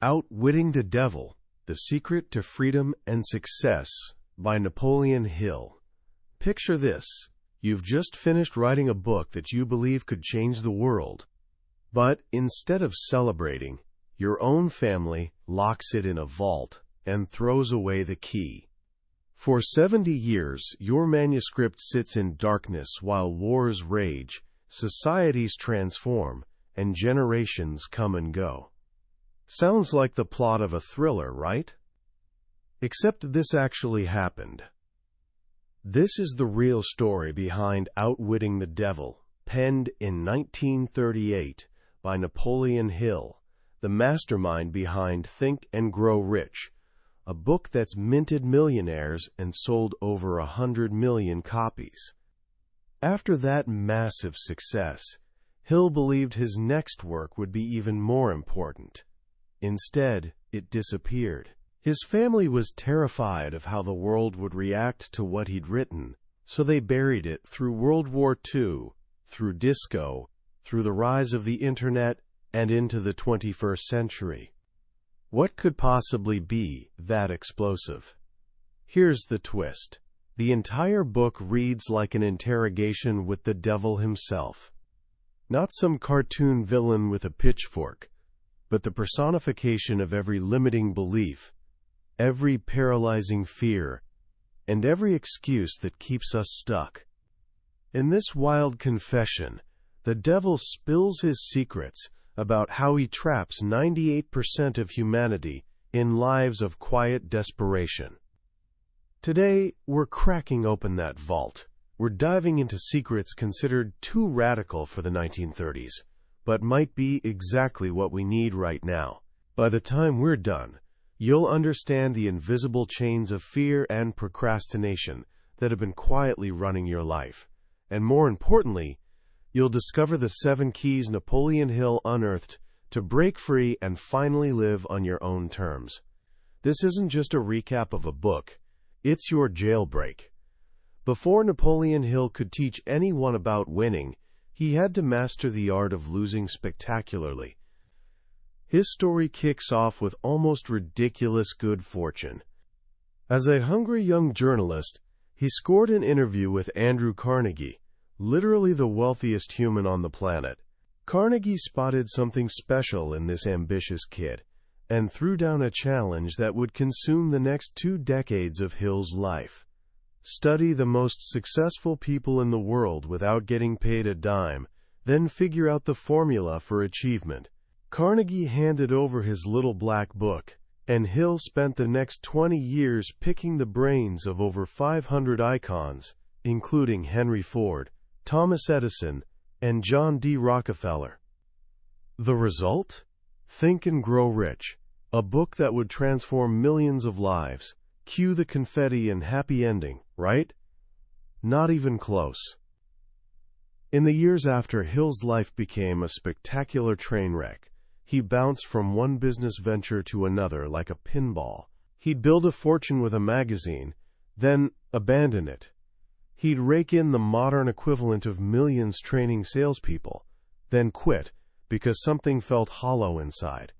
Outwitting the Devil, The Secret to Freedom and Success by Napoleon Hill. Picture this. You've just finished writing a book that you believe could change the world. But instead of celebrating, your own family locks it in a vault and throws away the key. For 70 years, your manuscript sits in darkness while wars rage, societies transform, and generations come and go. Sounds like the plot of a thriller, right? Except this actually happened. This is the real story behind Outwitting the Devil, penned in 1938 by Napoleon Hill, the mastermind behind Think and Grow Rich, a book that's minted millionaires and sold over 100 million copies. After that massive success, Hill believed his next work would be even more important. Instead, it disappeared. His family was terrified of how the world would react to what he'd written, so they buried it through World War II, through disco, through the rise of the Internet, and into the 21st century. What could possibly be that explosive? Here's the twist. The entire book reads like an interrogation with the devil himself. Not some cartoon villain with a pitchfork, but the personification of every limiting belief, every paralyzing fear, and every excuse that keeps us stuck. In this wild confession, the devil spills his secrets about how he traps 98% of humanity in lives of quiet desperation. Today, we're cracking open that vault. We're diving into secrets considered too radical for the 1930s, but might be exactly what we need right now. By the time we're done, you'll understand the invisible chains of fear and procrastination that have been quietly running your life. And more importantly, you'll discover the 7 keys Napoleon Hill unearthed to break free and finally live on your own terms. This isn't just a recap of a book, it's your jailbreak. Before Napoleon Hill could teach anyone about winning, he had to master the art of losing spectacularly. His story kicks off with almost ridiculous good fortune. As a hungry young journalist, he scored an interview with Andrew Carnegie, literally the wealthiest human on the planet. Carnegie spotted something special in this ambitious kid and threw down a challenge that would consume the next 2 decades of Hill's life. Study the most successful people in the world without getting paid a dime, then figure out the formula for achievement. Carnegie handed over his little black book, and Hill spent the next 20 years picking the brains of over 500 icons, including Henry Ford, Thomas Edison, and John D. Rockefeller. The result? Think and Grow Rich, a book that would transform millions of lives. Cue the confetti and happy ending, right? Not even close. In the years after Hill's life became a spectacular train wreck, he bounced from one business venture to another like a pinball. He'd build a fortune with a magazine, then abandon it. He'd rake in the modern equivalent of millions training salespeople, then quit because something felt hollow inside.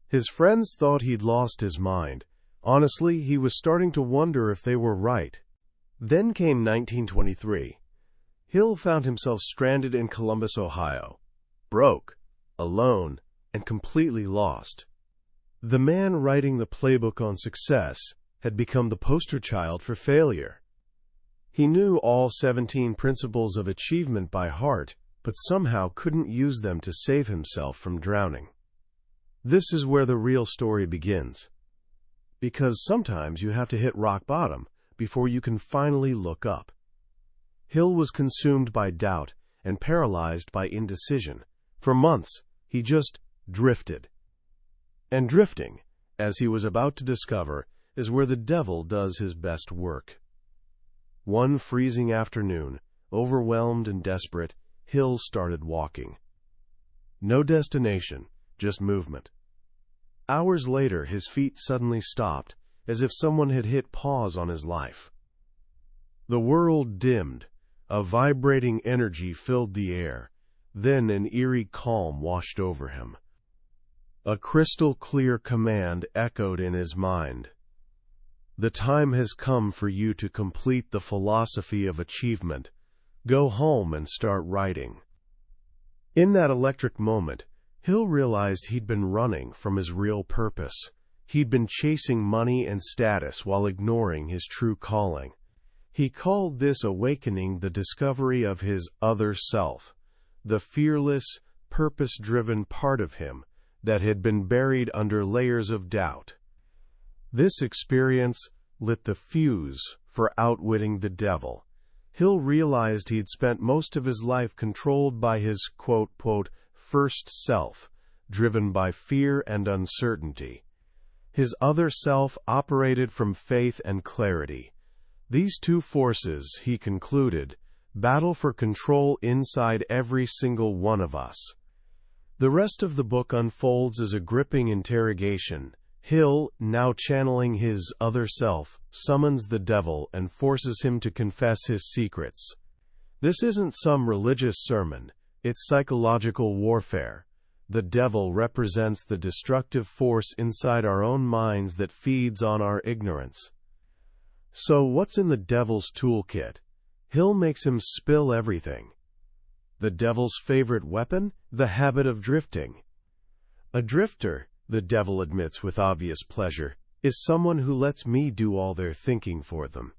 His friends thought he'd lost his mind. Honestly, he was starting to wonder if they were right. Then came 1923. Hill found himself stranded in Columbus, Ohio, broke, alone, and completely lost. The man writing the playbook on success had become the poster child for failure. He knew all 17 principles of achievement by heart, but somehow couldn't use them to save himself from drowning. This is where the real story begins. Because sometimes you have to hit rock bottom before you can finally look up. Hill was consumed by doubt and paralyzed by indecision. For months, he just drifted. And drifting, as he was about to discover, is where the devil does his best work. One freezing afternoon, overwhelmed and desperate, Hill started walking. No destination, just movement. Hours later, his feet suddenly stopped, as if someone had hit pause on his life. The world dimmed. A vibrating energy filled the air. Then an eerie calm washed over him. A crystal-clear command echoed in his mind. The time has come for you to complete the philosophy of achievement. Go home and start writing. In that electric moment, Hill realized he'd been running from his real purpose. He'd been chasing money and status while ignoring his true calling. He called this awakening the discovery of his other self, the fearless, purpose-driven part of him that had been buried under layers of doubt. This experience lit the fuse for Outwitting the Devil. Hill realized he'd spent most of his life controlled by his quote, first self, driven by fear and uncertainty. His other self operated from faith and clarity. These two forces, he concluded, battle for control inside every single one of us. The rest of the book unfolds as a gripping interrogation. Hill, now channeling his other self, summons the devil and forces him to confess his secrets. This isn't some religious sermon, it's psychological warfare. The devil represents the destructive force inside our own minds that feeds on our ignorance. So what's in the devil's toolkit? Hill makes him spill everything. The devil's favorite weapon? The habit of drifting. A drifter, the devil admits with obvious pleasure, is someone who lets me do all their thinking for them.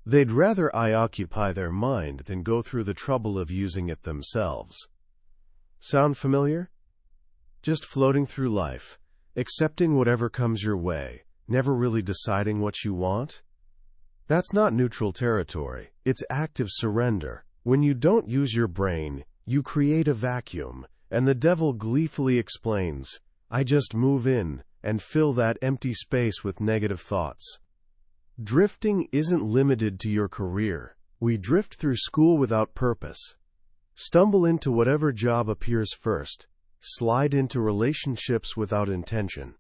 They'd rather I occupy their mind than go through the trouble of using it themselves. Sound familiar? Just floating through life, accepting whatever comes your way, never really deciding what you want? That's not neutral territory, it's active surrender. When you don't use your brain, you create a vacuum, and the devil gleefully explains, I just move in and fill that empty space with negative thoughts. Drifting isn't limited to your career. We drift through school without purpose, stumble into whatever job appears first, slide into relationships without intention,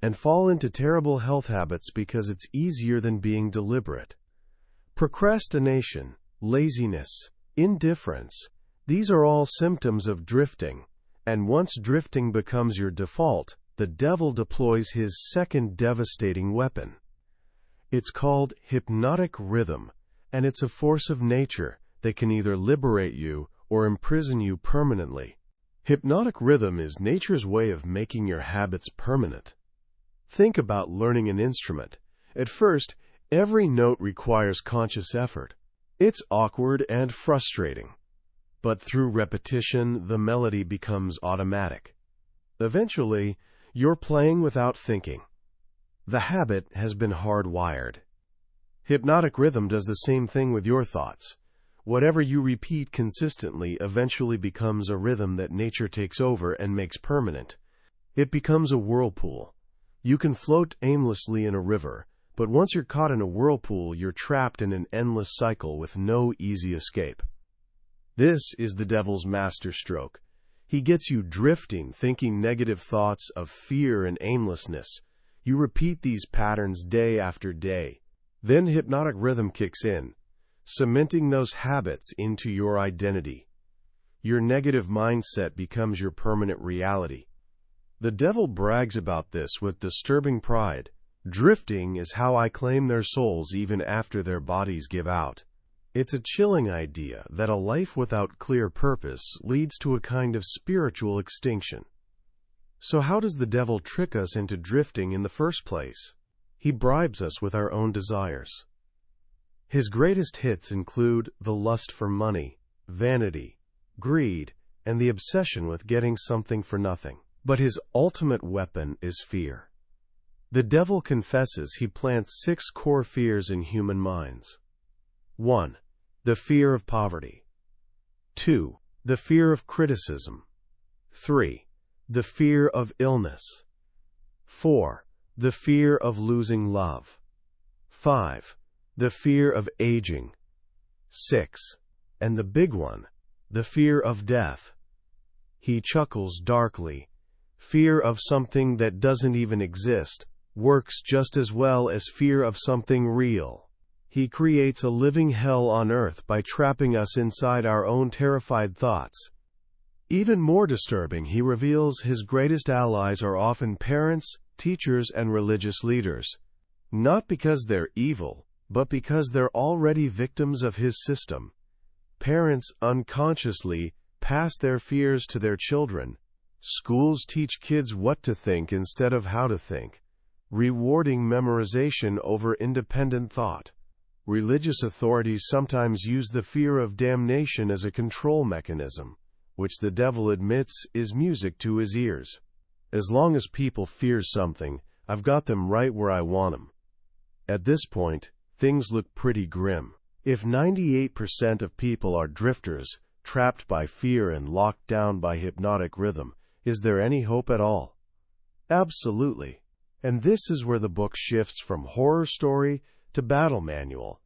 and fall into terrible health habits because it's easier than being deliberate. Procrastination, laziness, indifference, these are all symptoms of drifting. And once drifting becomes your default, the devil deploys his second devastating weapon. It's called hypnotic rhythm, and it's a force of nature that can either liberate you or imprison you permanently. Hypnotic rhythm is nature's way of making your habits permanent. Think about learning an instrument. At first, every note requires conscious effort. It's awkward and frustrating. But through repetition, the melody becomes automatic. Eventually, you're playing without thinking. The habit has been hardwired. Hypnotic rhythm does the same thing with your thoughts. Whatever you repeat consistently eventually becomes a rhythm that nature takes over and makes permanent. It becomes a whirlpool. You can float aimlessly in a river, but once you're caught in a whirlpool, you're trapped in an endless cycle with no easy escape. This is the devil's masterstroke. He gets you drifting, thinking negative thoughts of fear and aimlessness. You repeat these patterns day after day. Then hypnotic rhythm kicks in, cementing those habits into your identity. Your negative mindset becomes your permanent reality. The devil brags about this with disturbing pride. Drifting is how I claim their souls even after their bodies give out. It's a chilling idea that a life without clear purpose leads to a kind of spiritual extinction. So how does the devil trick us into drifting in the first place? He bribes us with our own desires. His greatest hits include the lust for money, vanity, greed, and the obsession with getting something for nothing. But his ultimate weapon is fear. The devil confesses he plants 6 core fears in human minds. 1. The fear of poverty. 2. The fear of criticism. 3. The fear of illness. 4. The fear of losing love. 5. The fear of aging. 6. And the big one, the fear of death. He chuckles darkly. Fear of something that doesn't even exist works just as well as fear of something real. He creates a living hell on earth by trapping us inside our own terrified thoughts. Even more disturbing, he reveals his greatest allies are often parents, teachers, and religious leaders. Not because they're evil, but because they're already victims of his system. Parents unconsciously pass their fears to their children. Schools teach kids what to think instead of how to think, rewarding memorization over independent thought. Religious authorities sometimes use the fear of damnation as a control mechanism, which the devil admits is music to his ears. As long as people fear something, I've got them right where I want them. At this point, things look pretty grim. If 98% of people are drifters, trapped by fear and locked down by hypnotic rhythm, is there any hope at all? Absolutely. And this is where the book shifts from horror story to battle manual.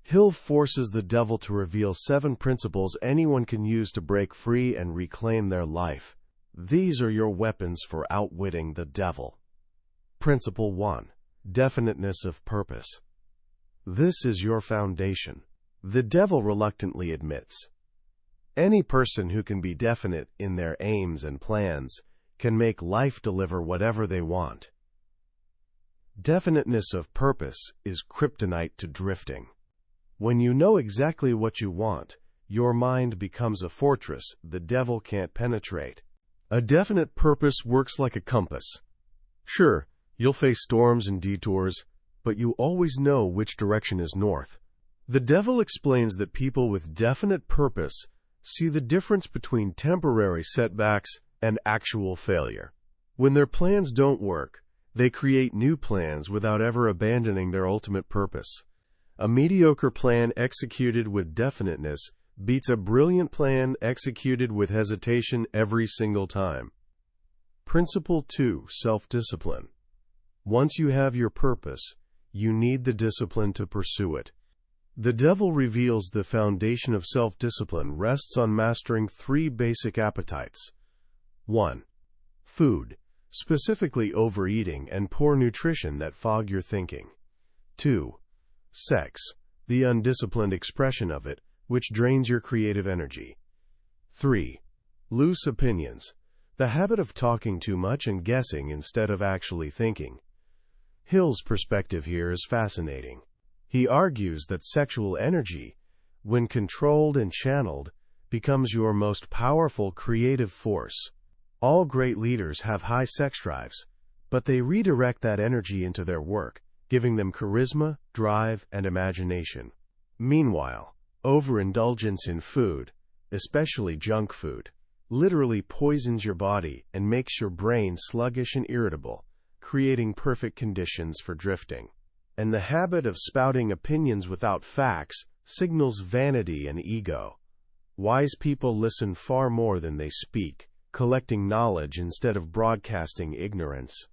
Hill forces the devil to reveal 7 principles anyone can use to break free and reclaim their life. These are your weapons for outwitting the devil. Principle 1. Definiteness of purpose. This is your foundation. The devil reluctantly admits. Any person who can be definite in their aims and plans can make life deliver whatever they want. Definiteness of purpose is kryptonite to drifting. When you know exactly what you want, your mind becomes a fortress the devil can't penetrate. A definite purpose works like a compass. Sure, you'll face storms and detours, but you always know which direction is north. The devil explains that people with definite purpose see the difference between temporary setbacks and actual failure. When their plans don't work, they create new plans without ever abandoning their ultimate purpose. A mediocre plan executed with definiteness beats a brilliant plan executed with hesitation every single time. Principle 2. Self-discipline. Once you have your purpose, you need the discipline to pursue it. The devil reveals the foundation of self-discipline rests on mastering 3 basic appetites. 1. Food, specifically overeating and poor nutrition that fog your thinking. 2. Sex, the undisciplined expression of it, which drains your creative energy. 3. Loose opinions, the habit of talking too much and guessing instead of actually thinking. Hill's perspective here is fascinating. He argues that sexual energy, when controlled and channeled, becomes your most powerful creative force. All great leaders have high sex drives, but they redirect that energy into their work, giving them charisma, drive, and imagination. Meanwhile, overindulgence in food, especially junk food, literally poisons your body and makes your brain sluggish and irritable, creating perfect conditions for drifting. And the habit of spouting opinions without facts signals vanity and ego. Wise people listen far more than they speak, collecting knowledge instead of broadcasting ignorance.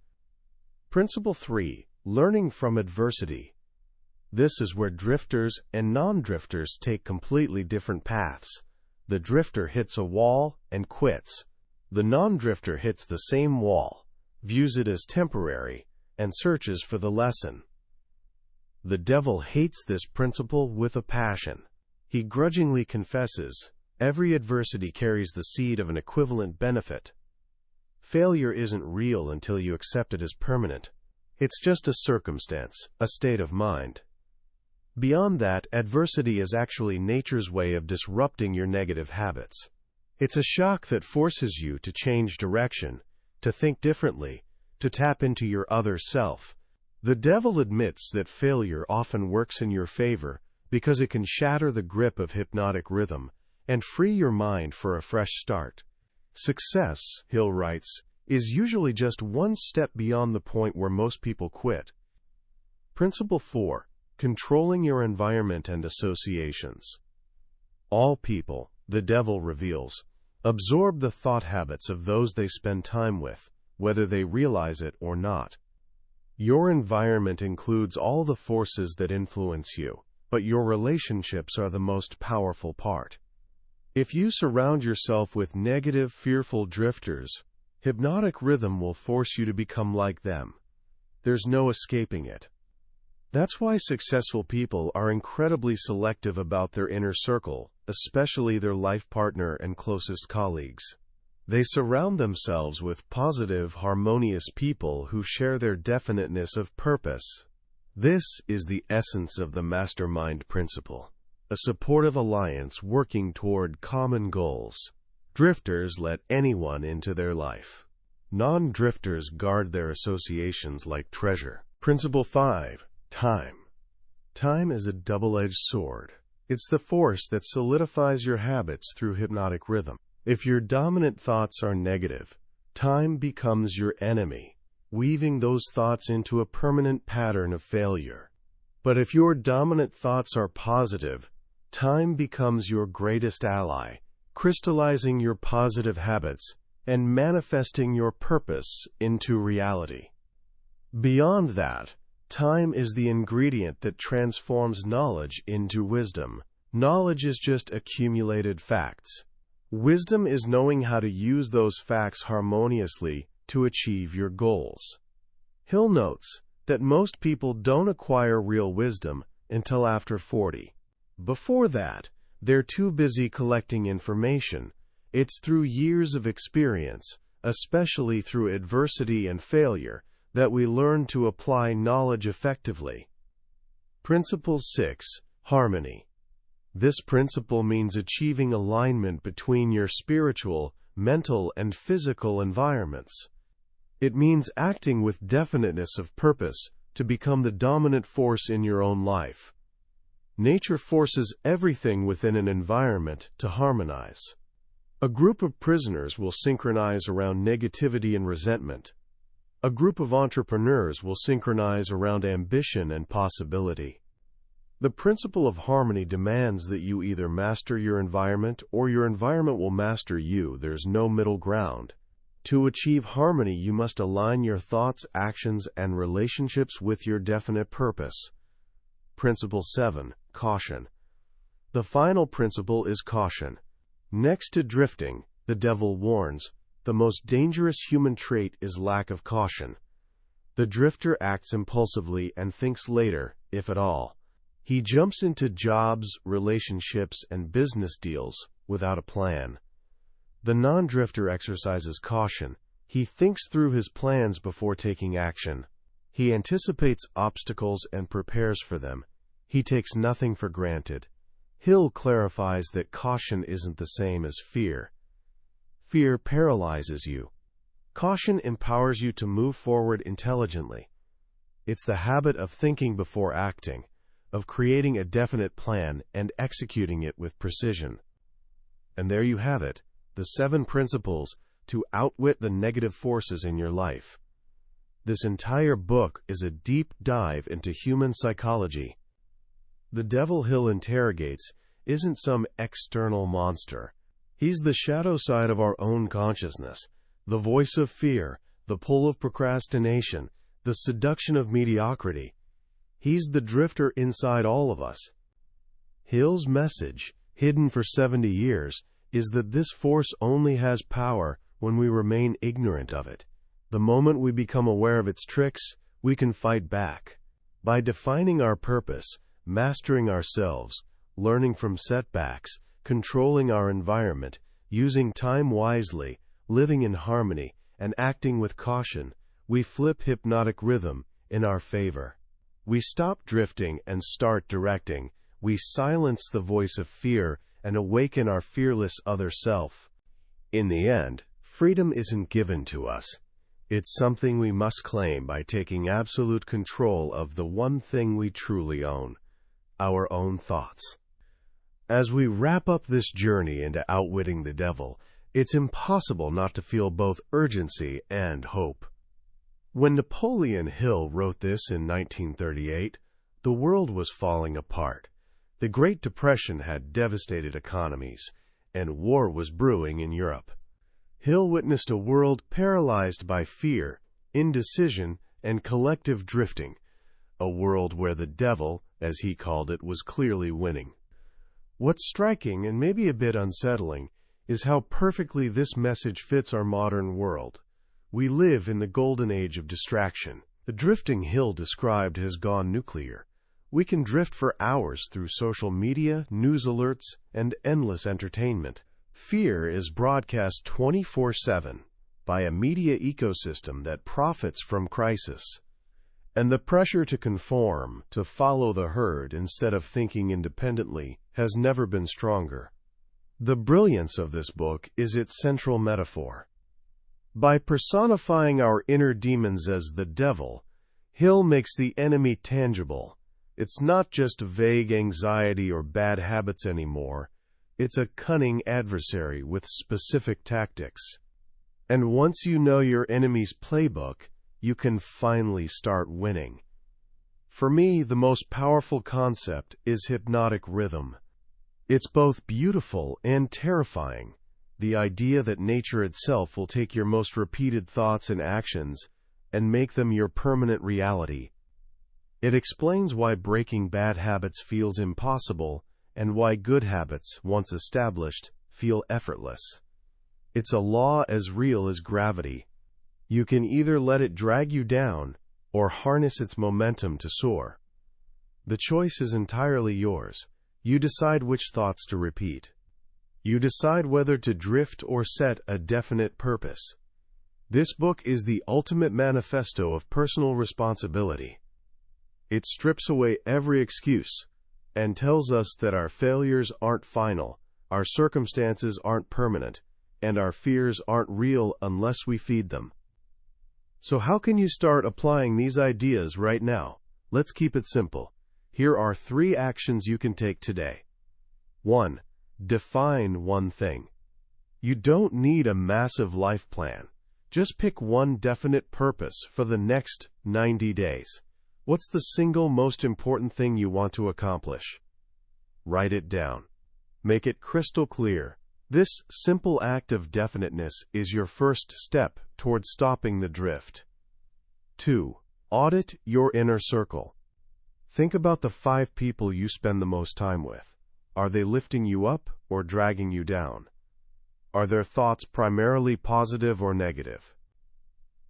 Principle 3. Learning from adversity. This is where drifters and non-drifters take completely different paths. The drifter hits a wall and quits. The non-drifter hits the same wall, views it as temporary, and searches for the lesson. The devil hates this principle with a passion. He grudgingly confesses, every adversity carries the seed of an equivalent benefit. Failure isn't real until you accept it as permanent. It's just a circumstance, a state of mind. Beyond that, adversity is actually nature's way of disrupting your negative habits. It's a shock that forces you to change direction, to think differently, to tap into your other self. The devil admits that failure often works in your favor because it can shatter the grip of hypnotic rhythm and free your mind for a fresh start. Success, Hill writes, is usually just one step beyond the point where most people quit. Principle 4. Controlling your environment and associations. All people, the devil reveals, absorb the thought habits of those they spend time with, whether they realize it or not. Your environment includes all the forces that influence you, but your relationships are the most powerful part. If you surround yourself with negative, fearful drifters, hypnotic rhythm will force you to become like them. There's no escaping it. That's why successful people are incredibly selective about their inner circle, especially their life partner and closest colleagues. They surround themselves with positive, harmonious people who share their definiteness of purpose. This is the essence of the mastermind principle, a supportive alliance working toward common goals. Drifters let anyone into their life. Non-drifters guard their associations like treasure. Principle 5. Time. Time is a double-edged sword. It's the force that solidifies your habits through hypnotic rhythm. If your dominant thoughts are negative, time becomes your enemy, weaving those thoughts into a permanent pattern of failure. But if your dominant thoughts are positive, time becomes your greatest ally, crystallizing your positive habits and manifesting your purpose into reality. Beyond that, time is the ingredient that transforms knowledge into wisdom. Knowledge is just accumulated facts. Wisdom is knowing how to use those facts harmoniously to achieve your goals. Hill notes that most people don't acquire real wisdom until after 40. Before that, they're too busy collecting information. It's through years of experience, especially through adversity and failure, that we learn to apply knowledge effectively. Principle 6. Harmony. This principle means achieving alignment between your spiritual, mental, and physical environments. It means acting with definiteness of purpose to become the dominant force in your own life. Nature forces everything within an environment to harmonize. A group of prisoners will synchronize around negativity and resentment. A group of entrepreneurs will synchronize around ambition and possibility. The principle of harmony demands that you either master your environment or your environment will master you. There's no middle ground. To achieve harmony, you must align your thoughts, actions, and relationships with your definite purpose. Principle 7. Caution. The final principle is caution. Next to drifting, the devil warns, the most dangerous human trait is lack of caution. The drifter acts impulsively and thinks later, if at all. He jumps into jobs, relationships, and business deals without a plan. The non-drifter exercises caution. He thinks through his plans before taking action. He anticipates obstacles and prepares for them. He takes nothing for granted. Hill clarifies that caution isn't the same as fear. Fear paralyzes you. Caution empowers you to move forward intelligently. It's the habit of thinking before acting, of creating a definite plan and executing it with precision. And there you have it, the 7 principles to outwit the negative forces in your life. This entire book is a deep dive into human psychology. The devil Hill interrogates isn't some external monster. He's the shadow side of our own consciousness, the voice of fear, the pull of procrastination, the seduction of mediocrity. He's the drifter inside all of us. Hill's message, hidden for 70 years, is that this force only has power when we remain ignorant of it. The moment we become aware of its tricks, we can fight back. By defining our purpose, mastering ourselves, learning from setbacks, controlling our environment, using time wisely, living in harmony, and acting with caution, we flip hypnotic rhythm in our favor. We stop drifting and start directing. We silence the voice of fear and awaken our fearless other self. In the end, freedom isn't given to us. It's something we must claim by taking absolute control of the one thing we truly own, our own thoughts. As we wrap up this journey into Outwitting the Devil, it's impossible not to feel both urgency and hope. When Napoleon Hill wrote this in 1938, the world was falling apart. The Great Depression had devastated economies, and war was brewing in Europe. Hill witnessed a world paralyzed by fear, indecision, and collective drifting, a world where the devil, as he called it, was clearly winning. What's striking, and maybe a bit unsettling, is how perfectly this message fits our modern world. We live in the golden age of distraction. The drifting Hill described has gone nuclear. We can drift for hours through social media, news alerts, and endless entertainment. Fear is broadcast 24/7 by a media ecosystem that profits from crisis. And the pressure to conform, to follow the herd instead of thinking independently, has never been stronger. The brilliance of this book is its central metaphor. By personifying our inner demons as the devil, Hill makes the enemy tangible. It's not just vague anxiety or bad habits anymore. It's a cunning adversary with specific tactics. And once you know your enemy's playbook, you can finally start winning. For me, the most powerful concept is hypnotic rhythm. It's both beautiful and terrifying. The idea that nature itself will take your most repeated thoughts and actions and make them your permanent reality. It explains why breaking bad habits feels impossible and why good habits, once established, feel effortless. It's a law as real as gravity. You can either let it drag you down or harness its momentum to soar. The choice is entirely yours. You decide which thoughts to repeat. You decide whether to drift or set a definite purpose. This book is the ultimate manifesto of personal responsibility. It strips away every excuse and tells us that our failures aren't final, our circumstances aren't permanent, and our fears aren't real unless we feed them. So how can you start applying these ideas right now? Let's keep it simple. Here are 3 actions you can take today. 1. Define one thing. You don't need a massive life plan. Just pick one definite purpose for the next 90 days. What's the single most important thing you want to accomplish? Write it down. Make it crystal clear. This simple act of definiteness is your first step toward stopping the drift. 2. Audit your inner circle. Think about the 5 people you spend the most time with. Are they lifting you up or dragging you down? Are their thoughts primarily positive or negative?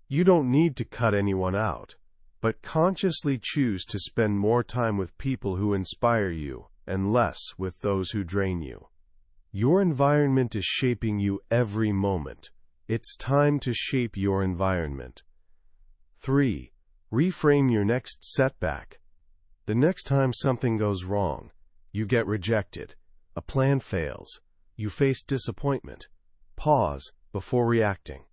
You don't need to cut anyone out, but consciously choose to spend more time with people who inspire you and less with those who drain you. Your environment is shaping you every moment. It's time to shape your environment. 3. Reframe your next setback. The next time something goes wrong, you get rejected, a plan fails, you face disappointment, pause before reacting.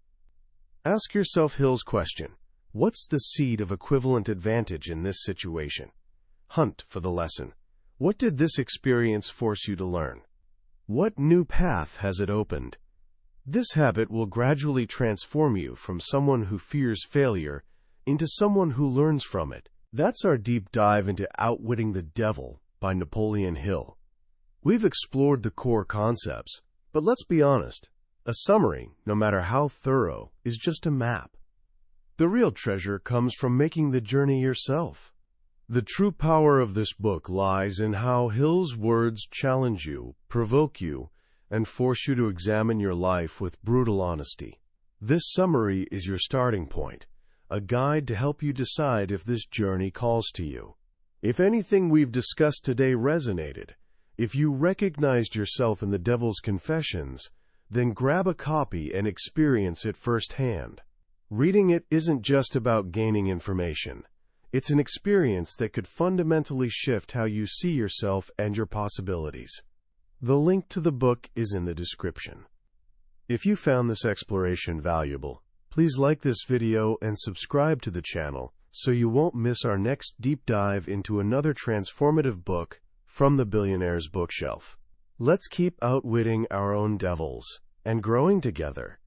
Ask yourself Hill's question: what's the seed of equivalent advantage in this situation? Hunt for the lesson. What did this experience force you to learn? What new path has it opened? This habit will gradually transform you from someone who fears failure into someone who learns from it. That's our deep dive into Outwitting the Devil by Napoleon Hill. We've explored the core concepts, but let's be honest, a summary, no matter how thorough, is just a map. The real treasure comes from making the journey yourself. The true power of this book lies in how Hill's words challenge you, provoke you, and force you to examine your life with brutal honesty. This summary is your starting point, a guide to help you decide if this journey calls to you. If anything we've discussed today resonated, if you recognized yourself in the devil's confessions, then grab a copy and experience it firsthand. Reading it isn't just about gaining information. It's an experience that could fundamentally shift how you see yourself and your possibilities. The link to the book is in the description. If you found this exploration valuable, please like this video and subscribe to the channel so you won't miss our next deep dive into another transformative book from the Billionaire's Bookshelf. Let's keep outwitting our own devils and growing together.